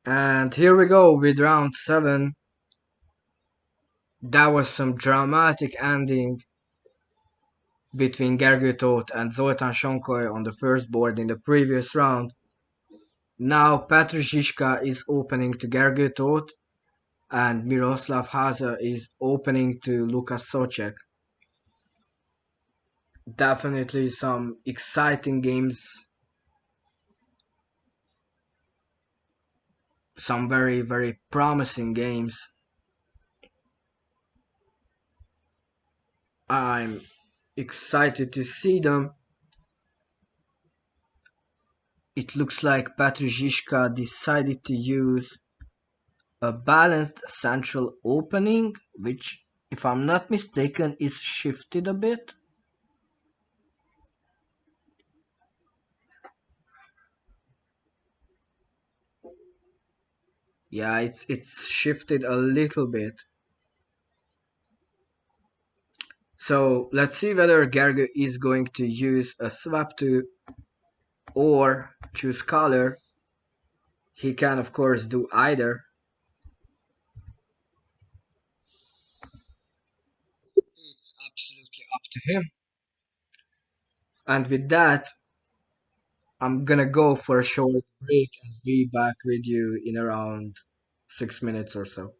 And here we go with round 7. That was some dramatic ending between Gergő Tóth and Zoltán László on the first board in the previous round. Now Petr Žižka is opening to Gergő Tóth and Miroslav Háša is opening to Lukáš Souček. Definitely some exciting games. Some very, very promising games. I'm excited to see them. It looks like Petr Žižka decided to use a balanced central opening, which, if I'm not mistaken, is shifted a bit. Yeah, it's shifted a little bit. So let's see whether Gergő is going to use a swap to or choose color. He can of course do either. It's absolutely up to him. And with that, I'm gonna go for a short break and be back with you in around 6 minutes or so.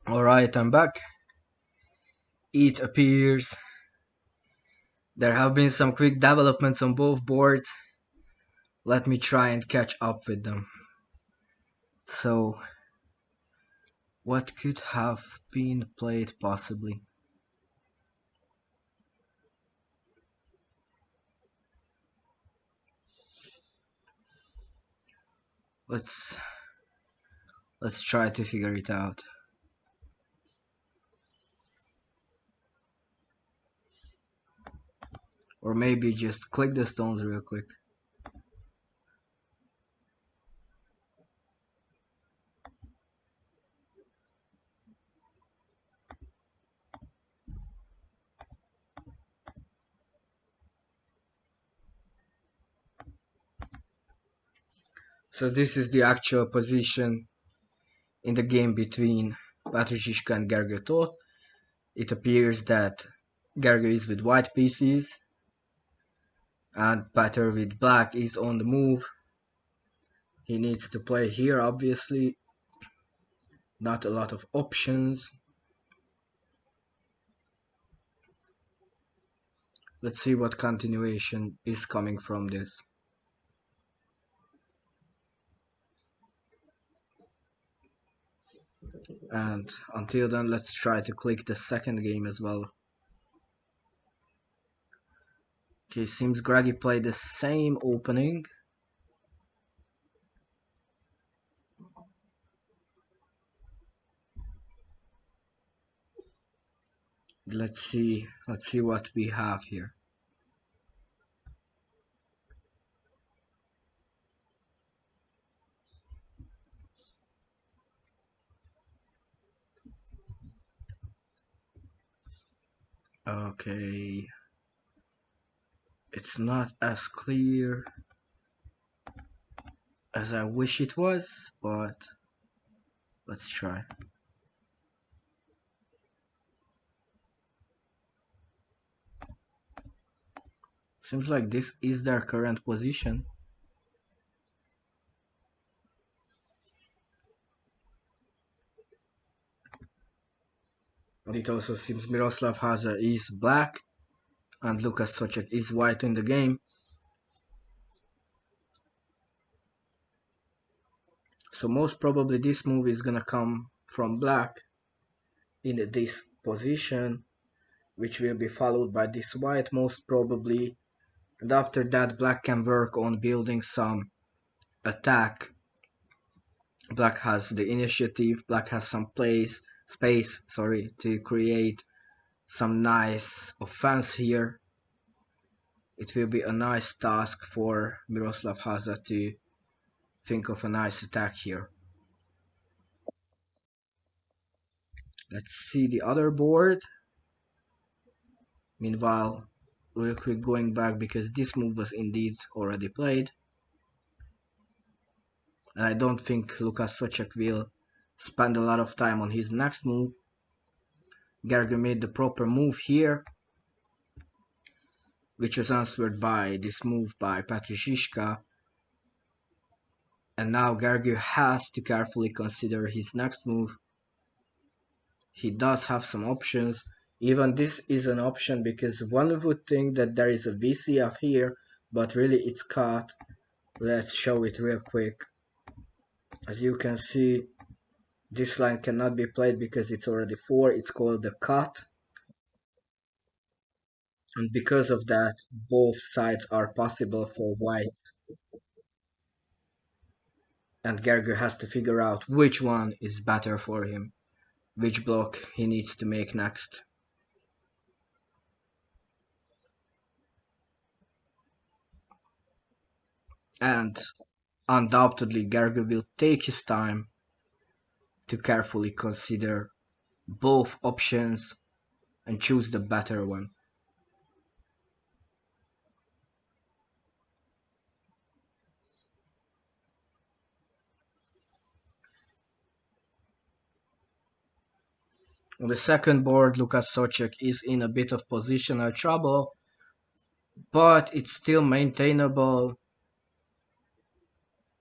Alright, I'm back. It appears there have been some quick developments on both boards. Let me try and catch up with them. So, what could have been played possibly? Let's try to figure it out. Or maybe just click the stones real quick. So this is the actual position in the game between Petr Žižka and Gergő Tóth. It appears that Gergő is with white pieces and Petr with black is on the move. He needs to play here, obviously. Not a lot of options. Let's see what continuation is coming from this. And until then, let's try to click the second game as well. Okay, seems Greggy played the same opening. Let's see what we have here. Okay, it's not as clear as I wish it was, but let's try. Seems like this is their current position. And it also seems Miroslav Háša is black and Lukáš Souček is white in the game. So most probably this move is gonna come from black in this position, which will be followed by this white most probably. And after that, black can work on building some attack. Black has the initiative, black has some space to create some nice offense here. It will be a nice task for Miroslav Háša to think of a nice attack here. Let's see the other board. Meanwhile, real quick going back because this move was indeed already played. And I don't think Lukáš Souček will spend a lot of time on his next move. Gergő made the proper move here, which was answered by this move by Petr Žižka. And now Gergő has to carefully consider his next move. He does have some options. Even this is an option because one would think that there is a VCF here, but really it's cut. Let's show it real quick. As you can see, this line cannot be played because it's already 4. It's called the cut. And because of that, both sides are possible for white. And Gergő has to figure out which one is better for him, which block he needs to make next. And undoubtedly Gergő will take his time to carefully consider both options and choose the better one. On the second board, Lukáš Souček is in a bit of positional trouble, but it's still maintainable.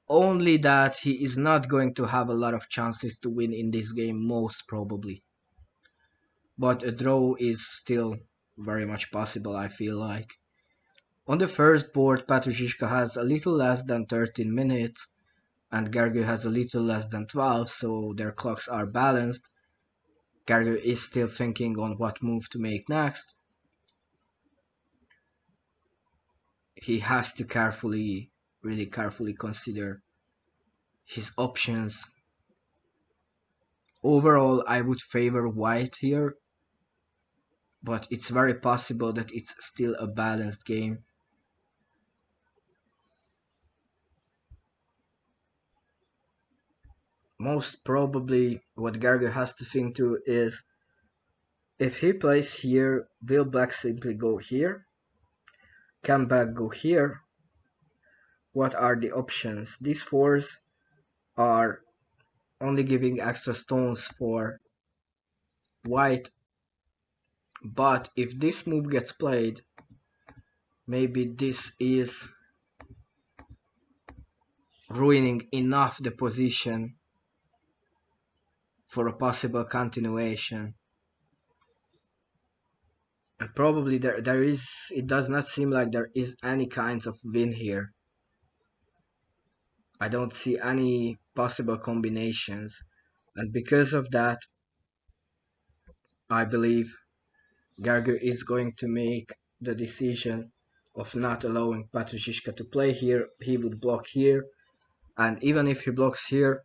Only that he is not going to have a lot of chances to win in this game, most probably. But a draw is still very much possible, I feel like. On the first board, Petr Žižka has a little less than 13 minutes, and Gergő has a little less than 12, so their clocks are balanced. Gergő is still thinking on what move to make next. He has to really carefully consider his options. Overall, I would favor white here, but it's very possible that it's still a balanced game. Most probably what Gergő has to think to is, if he plays here, will black simply go here? Can black go here? What are the options? These fours are only giving extra stones for white, but if this move gets played, maybe this is ruining enough the position for a possible continuation. And probably it does not seem like there is any kinds of win here. I don't see any possible combinations, and because of that, I believe Gergő is going to make the decision of not allowing Petr Žižka to play here. He would block here, and even if he blocks here,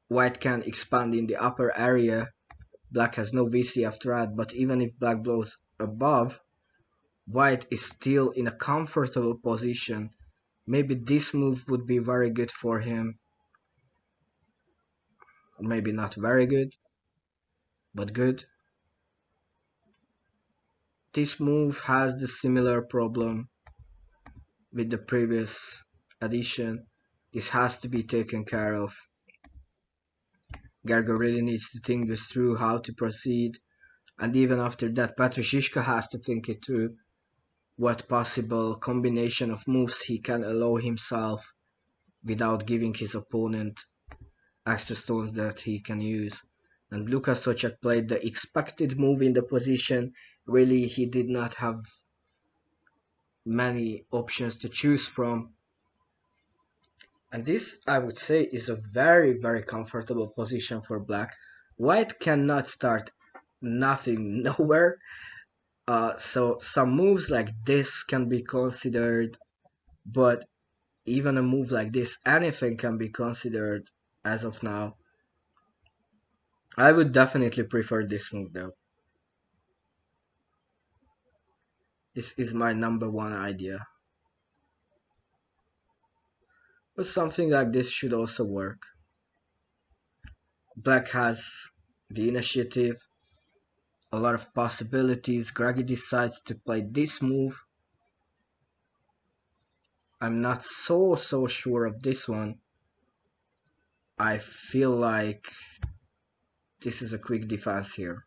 white can expand in the upper area. Black has no VCF threat, but even if black blows above, white is still in a comfortable position. Maybe this move would be very good for him. Or maybe not very good, but good. This move has the similar problem with the previous edition. This has to be taken care of. Gergő really needs to think this through how to proceed, and even after that, Petr Žižka has to think it through, what possible combination of moves he can allow himself without giving his opponent extra stones that he can use. And Lukáš Souček played the expected move in the position. Really, he did not have many options to choose from. And this, I would say, is a very, very comfortable position for black. White cannot start nothing, nowhere. So some moves like this can be considered, but even a move like this, anything can be considered as of now. I would definitely prefer this move though. This is my number one idea. But something like this should also work. Black has the initiative, a lot of possibilities. Gergő decides to play this move. I'm not so sure of this one. I feel like this is a quick defense here.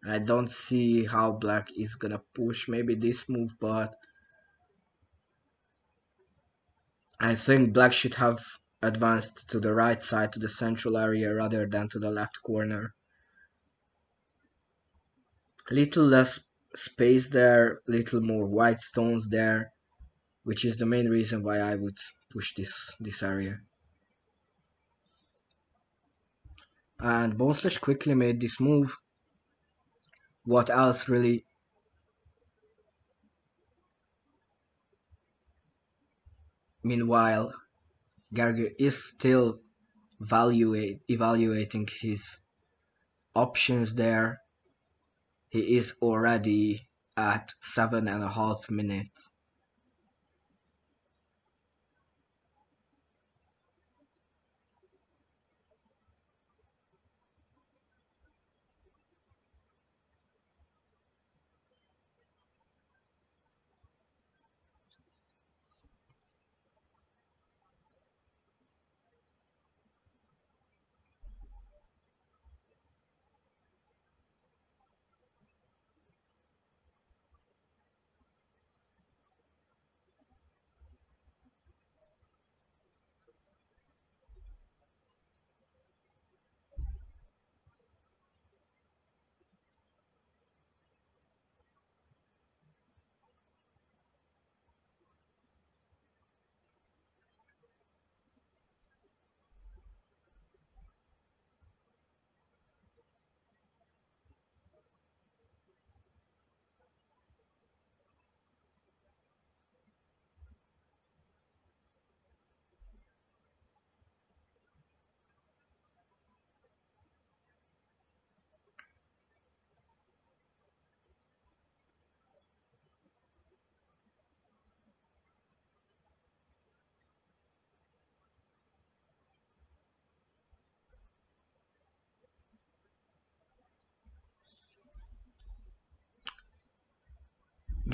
And I don't see how black is gonna push maybe this move, but I think black should have advanced to the right side, to the central area, rather than to the left corner. Little less space there, little more white stones there, which is the main reason why I would push this area. And Boneslash quickly made this move. What else really? Meanwhile, Gergő is still evaluating his options there. He is already at 7.5 minutes.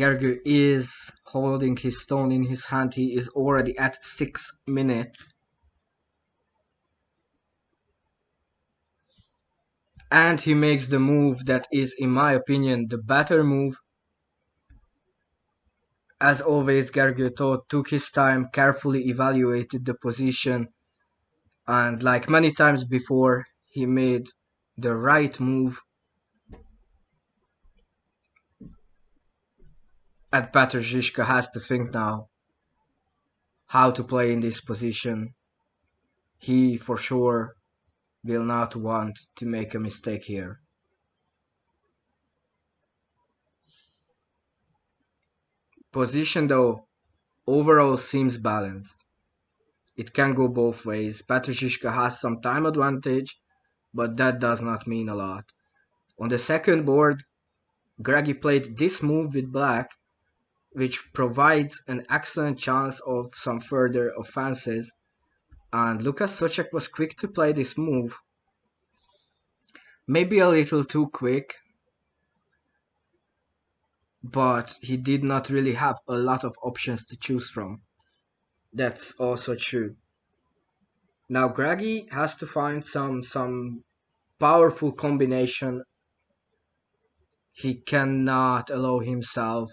Gergő is holding his stone in his hand. He is already at 6 minutes. And he makes the move that is, in my opinion, the better move. As always, Gergő Tóth took his time, carefully evaluated the position, and like many times before, he made the right move. And Petr Žižka has to think now how to play in this position. He for sure will not want to make a mistake here. Position though overall seems balanced. It can go both ways. Petr Žižka has some time advantage, but that does not mean a lot. On the second board, Gergő played this move with black, which provides an excellent chance of some further offenses, and Lukáš Souček was quick to play this move. Maybe a little too quick, but he did not really have a lot of options to choose from. That's also true. Now Gergő has to find some powerful combination. He cannot allow himself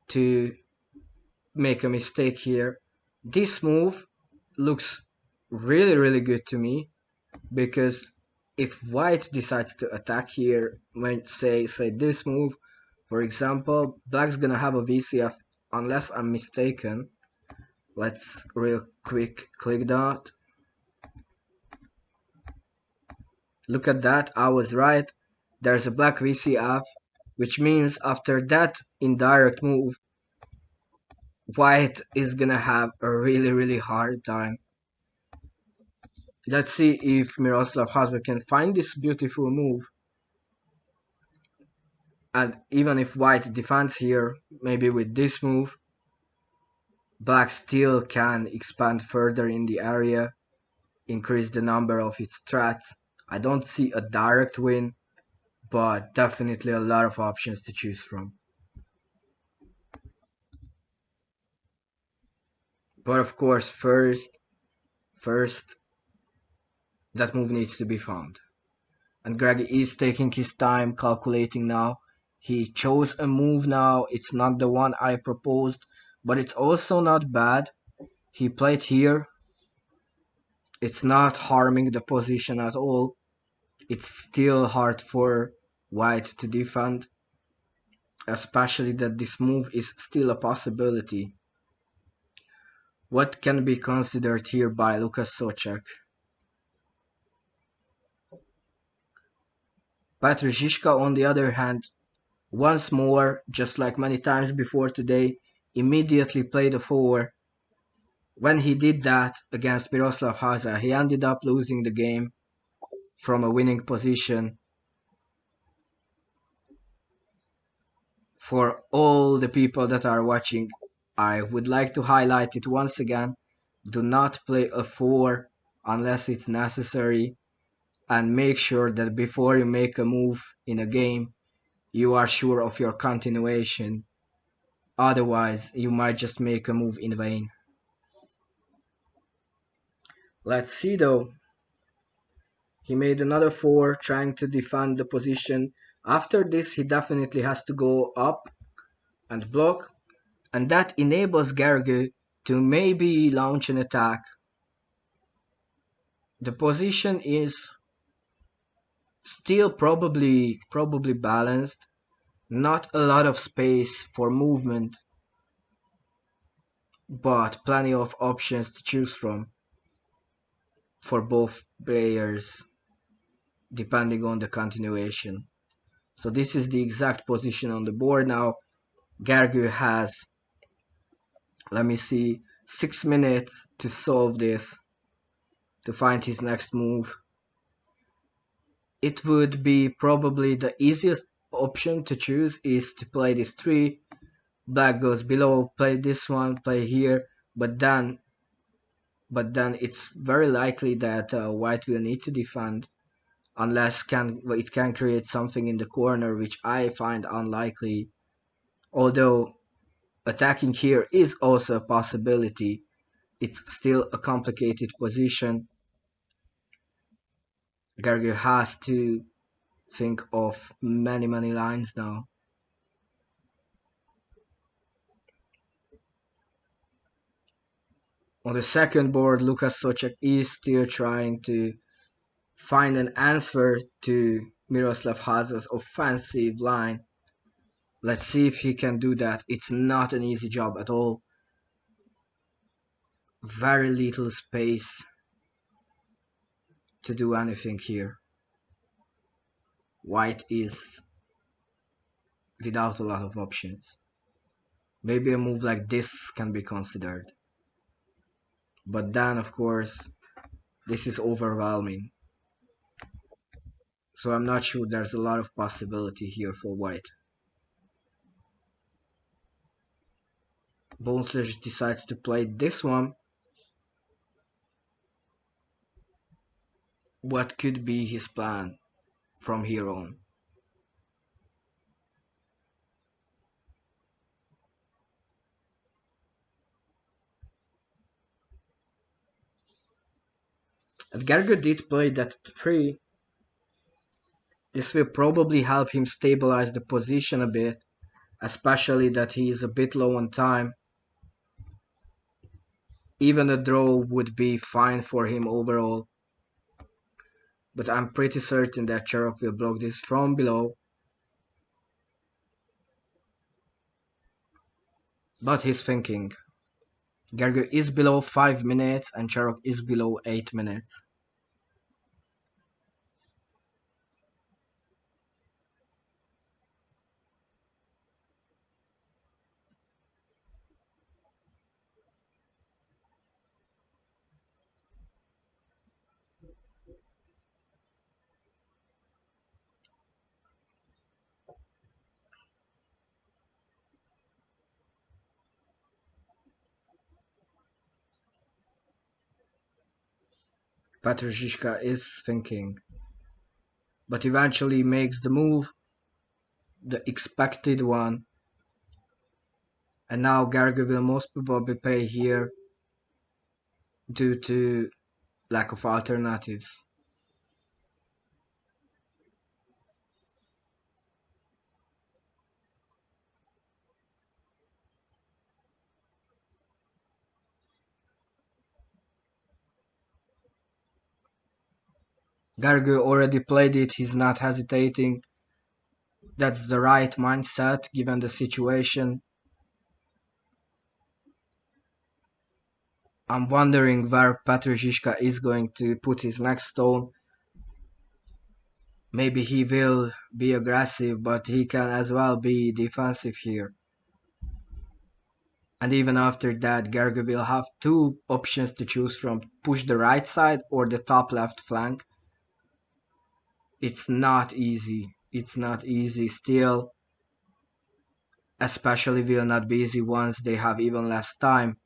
to make a mistake here. This move looks really good to me, because if white decides to attack here, when say this move, for example, black's gonna have a VCF unless I'm mistaken. Let's real quick click that. Look at that, I was right. There's a black VCF, which means after that indirect move, white is gonna have a really hard time. Let's see if Miroslav Háša can find this beautiful move. And even if white defends here, maybe with this move, black still can expand further in the area, increase the number of its threats. I don't see a direct win, but definitely a lot of options to choose from. But of course, first, that move needs to be found. And Gergő is taking his time, calculating now. He chose a move now. It's not the one I proposed, but it's also not bad. He played here. It's not harming the position at all. It's still hard for white to defend, especially that this move is still a possibility. What can be considered here by Lukáš Souček? Petr Žižka, on the other hand, once more, just like many times before today, immediately played a 4. When he did that against Miroslav Háša, he ended up losing the game from a winning position. For all the people that are watching, I would like to highlight it once again. Do not play a 4 unless it's necessary, and make sure that before you make a move in a game, you are sure of your continuation. Otherwise, you might just make a move in vain. Let's see though. He made another 4, trying to defend the position. After this, he definitely has to go up and block, and that enables Gergő to maybe launch an attack. The position is still probably balanced. Not a lot of space for movement, but plenty of options to choose from for both players, depending on the continuation. So this is the exact position on the board now. Gergő has, let me see, 6 minutes to solve this, to find his next move. It would be probably the easiest option to choose is to play this 3, black goes below, play this one, play here, but then it's very likely that white will need to defend, unless it can create something in the corner, which I find unlikely. Although attacking here is also a possibility, it's still a complicated position. Gergő has to think of many lines now. On the second board, Lukáš Souček is still trying to find an answer to Miroslav Háša's offensive line. Let's see if he can do that. It's not an easy job at all. Very little space to do anything here. White is without a lot of options. Maybe a move like this can be considered. But then, of course, this is overwhelming. So I'm not sure there's a lot of possibility here for white. Bonsley decides to play this one. What could be his plan from here on? And Gergő did play that 3. This will probably help him stabilize the position a bit, especially that he is a bit low on time. Even a draw would be fine for him overall. But I'm pretty certain that Cherok will block this from below. But he's thinking. Gergő is below 5 minutes and Cherok is below 8 minutes. Petr Žižka is thinking, but eventually makes the move, the expected one. And now Gergő will most probably pay here due to lack of alternatives. Gergő already played it, he's not hesitating. That's the right mindset given the situation. I'm wondering where Petr Žižka is going to put his next stone. Maybe he will be aggressive, but he can as well be defensive here. And even after that, Gergő will have 2 options to choose from: push the right side or the top left flank. It's not easy. It's not easy still. Especially will not be easy once they have even less time.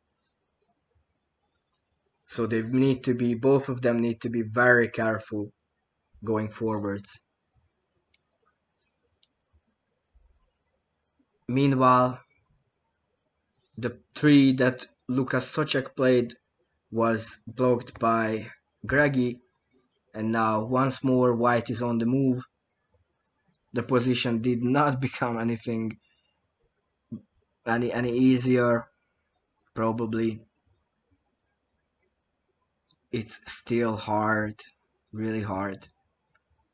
So they need to be, both of them need to be very careful going forwards. Meanwhile, the 3 that Lukáš Souček played was blocked by Greggy, and now once more white is on the move. The position did not become anything any easier, probably. It's still hard, really hard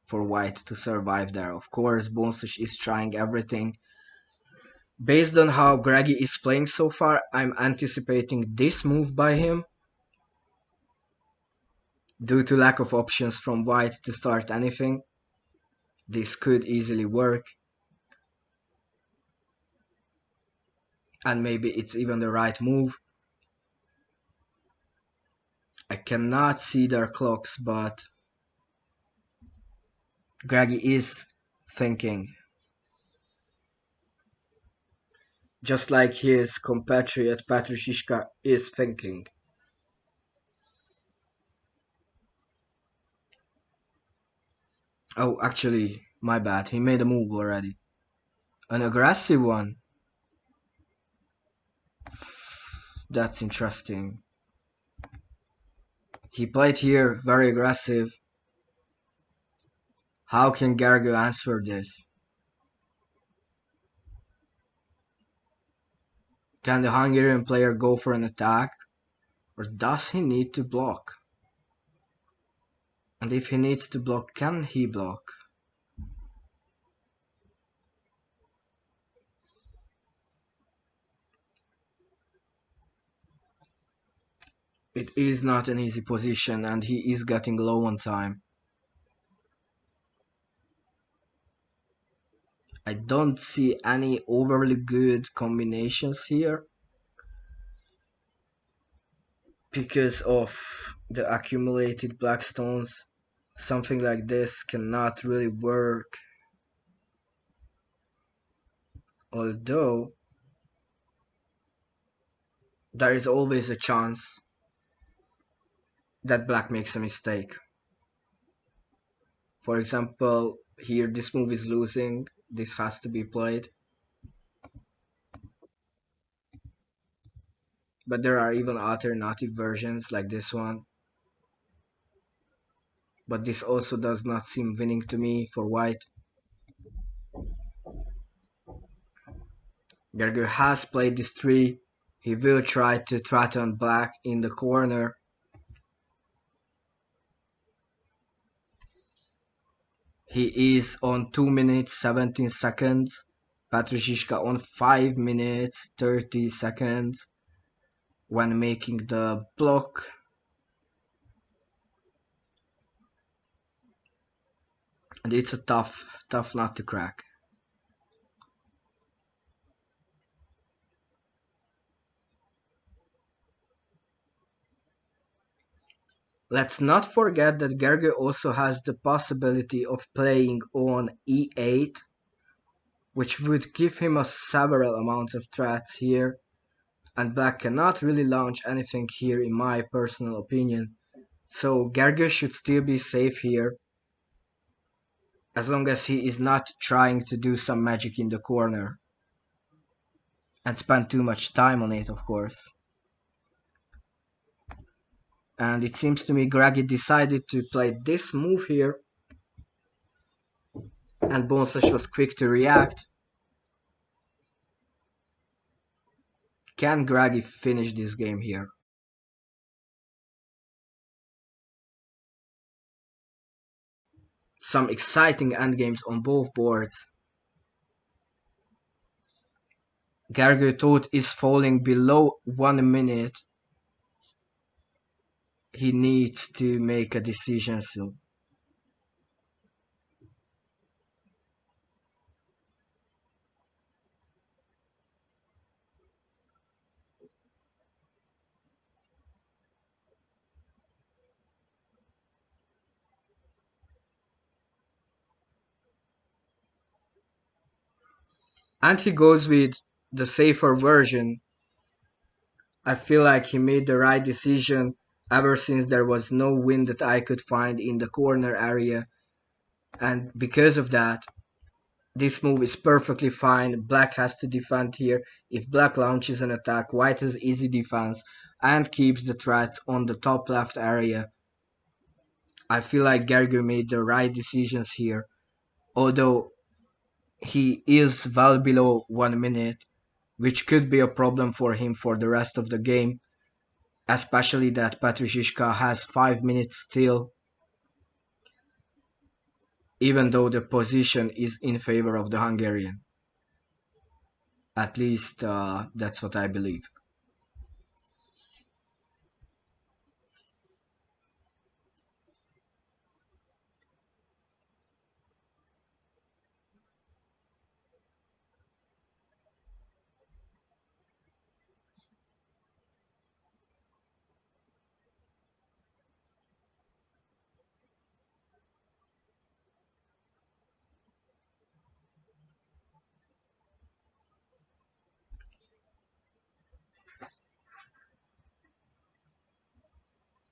for white to survive there. Of course, Bonsic is trying everything. Based on how Greggy is playing so far, I'm anticipating this move by him. Due to lack of options from white to start anything, this could easily work. And maybe it's even the right move. I cannot see their clocks, but Greggy is thinking. Just like his compatriot Petr Žižka is thinking. Oh, actually, my bad. He made a move already. An aggressive one. That's interesting. He played here very aggressive. How can Gergő answer this? Can the Hungarian player go for an attack? Or does he need to block? And if he needs to block, can he block? It is not an easy position and he is getting low on time. I don't see any overly good combinations here because of the accumulated black stones. Something like this cannot really work. Although there is always a chance that black makes a mistake. For example, here this move is losing, this has to be played. But there are even alternative versions like this one. But this also does not seem winning to me for white. Gergő has played this tree. He will try to threaten black in the corner. He is on 2 minutes 17 seconds. Petr Žižka on 5 minutes 30 seconds when making the block. And it's a tough nut to crack. Let's not forget that Gergő also has the possibility of playing on e8, which would give him a several amounts of threats here, and black cannot really launch anything here in my personal opinion. So Gergő should still be safe here, as long as he is not trying to do some magic in the corner and spend too much time on it, of course. And it seems to me Gergő decided to play this move here, and Bonslash was quick to react. Can Gergő finish this game here? Some exciting endgames on both boards. Gergő Tóth is falling below 1 minute. He needs to make a decision soon. And he goes with the safer version. I feel like he made the right decision ever since there was no win that I could find in the corner area. And because of that, this move is perfectly fine. Black has to defend here. If black launches an attack, white has easy defense and keeps the threats on the top left area. I feel like Gergő made the right decisions here, although he is well below 1 minute, which could be a problem for him for the rest of the game, especially that Petr Žižka has 5 minutes still, even though the position is in favor of the Hungarian. At least that's what I believe.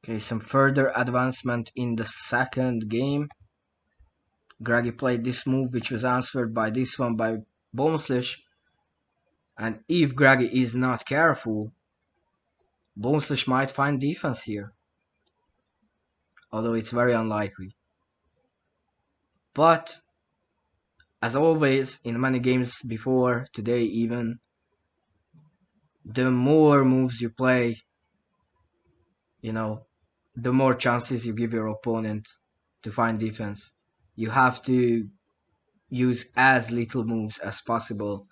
Okay, some further advancement in the second game. Gergő played this move, which was answered by this one by Bonslash. And if Gergő is not careful, Bonesish might find defense here, although it's very unlikely. But, as always, in many games before, today even, the more moves you play, the more chances you give your opponent to find defense. You have to use as little moves as possible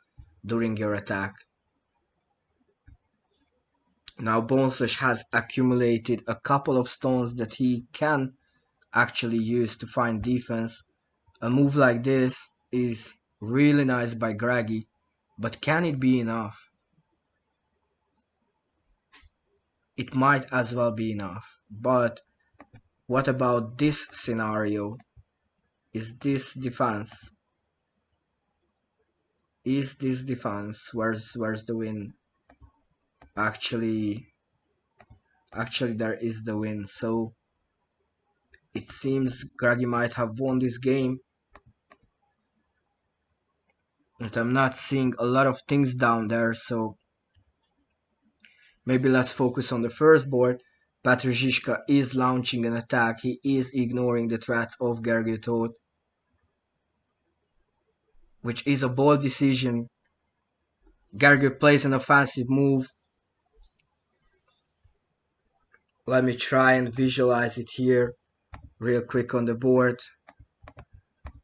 during your attack. Now Bonesish has accumulated a couple of stones that he can actually use to find defense. A move like this is really nice by Greggy, but can it be enough? It might as well be enough, but what about this scenario? Is this defense? Is this defense? Where's the win? Actually there is the win, so it seems Greggy might have won this game. But I'm not seeing a lot of things down there, so maybe let's focus on the first board. Petr Žižka is launching an attack. He is ignoring the threats of Gergő Tóth, which is a bold decision. Gergő plays an offensive move. Let me try and visualize it here real quick on the board.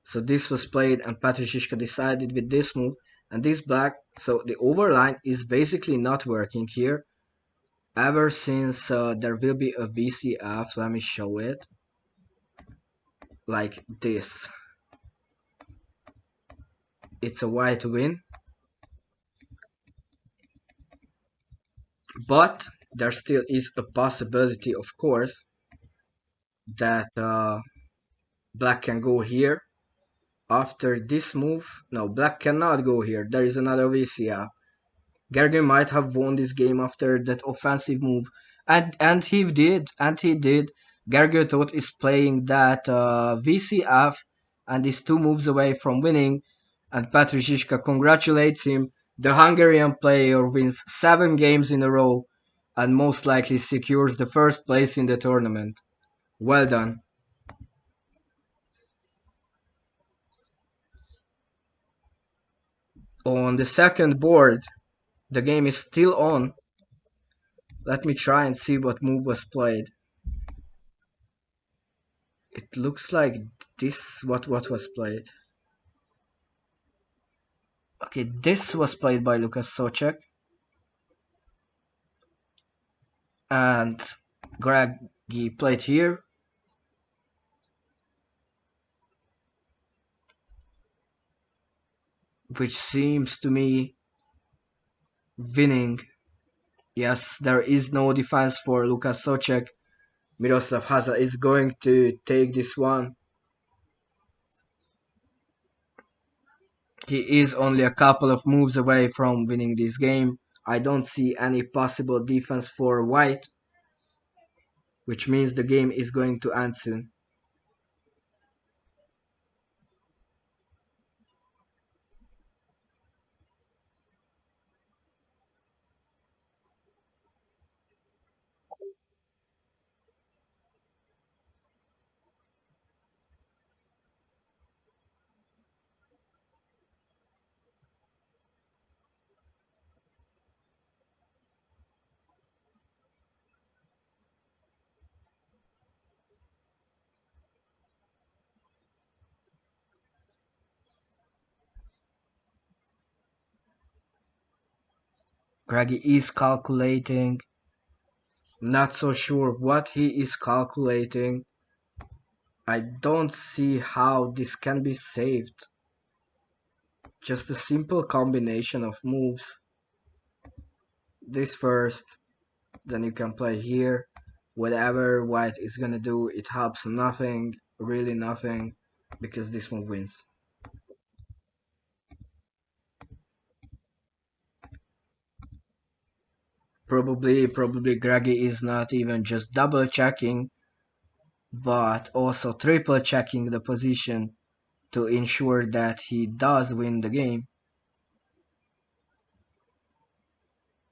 So this was played and Petr Žižka decided with this move and this black. So the overline is basically not working here. Ever since there will be a VCF, let me show it. Like this. It's a white win. But there still is a possibility, of course, that black can go here. After this move, no, black cannot go here. There is another VCF. Gergő might have won this game after that offensive move. And he did. Gergő Tóth is playing that VCF and is 2 moves away from winning. And Petr Žižka congratulates him. The Hungarian player wins 7 games in a row and most likely secures the first place in the tournament. Well done. On the second board, the game is still on. Let me try and see what move was played. It looks like this, what was played. Okay, this was played by Lukáš Souček. And Greggy played here. Which seems to me winning. Yes, there is no defense for Lukáš Souček. Miroslav Háša is going to take this one. He is only a couple of moves away from winning this game. I don't see any possible defense for white, which means the game is going to end soon. Greggy is calculating. Not so sure what he is calculating. I don't see how this can be saved. Just a simple combination of moves. This first, then you can play here. Whatever white is gonna do, it helps nothing, really nothing, because this move wins. Probably Greggy is not even just double checking, but also triple checking the position to ensure that he does win the game.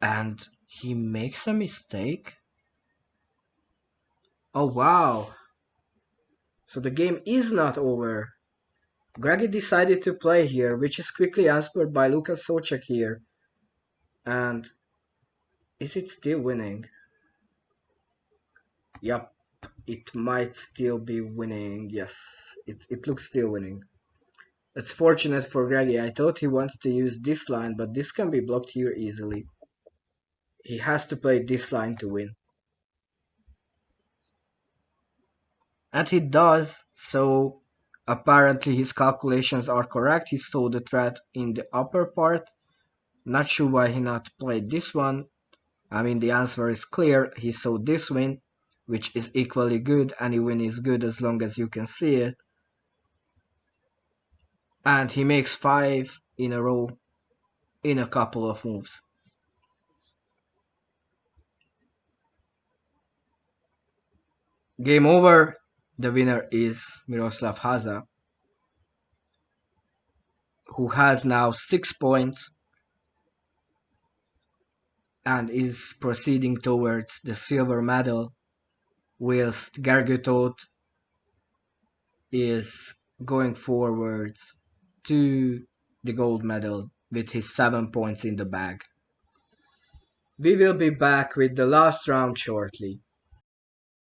And He makes a mistake? Oh wow. So the game is not over. Greggy decided to play here, which is quickly answered by Lukáš Souček here. And is it still winning? Yup, it might still be winning. Yes, it looks still winning. It's fortunate for Greggy. I thought he wants to use this line, but this can be blocked here easily. He has to play this line to win. And he does, so apparently his calculations are correct. He saw the threat in the upper part. Not sure why he not played this one. I mean, the answer is clear. He saw this win, which is equally good. Any win is good as long as you can see it. And he makes 5 in a row in a couple of moves. Game over. The winner is Miroslav Háša, who has now 6 points and is proceeding towards the silver medal, whilst Gergő Tóth is going forwards to the gold medal with his 7 points in the bag. We will be back with the last round shortly.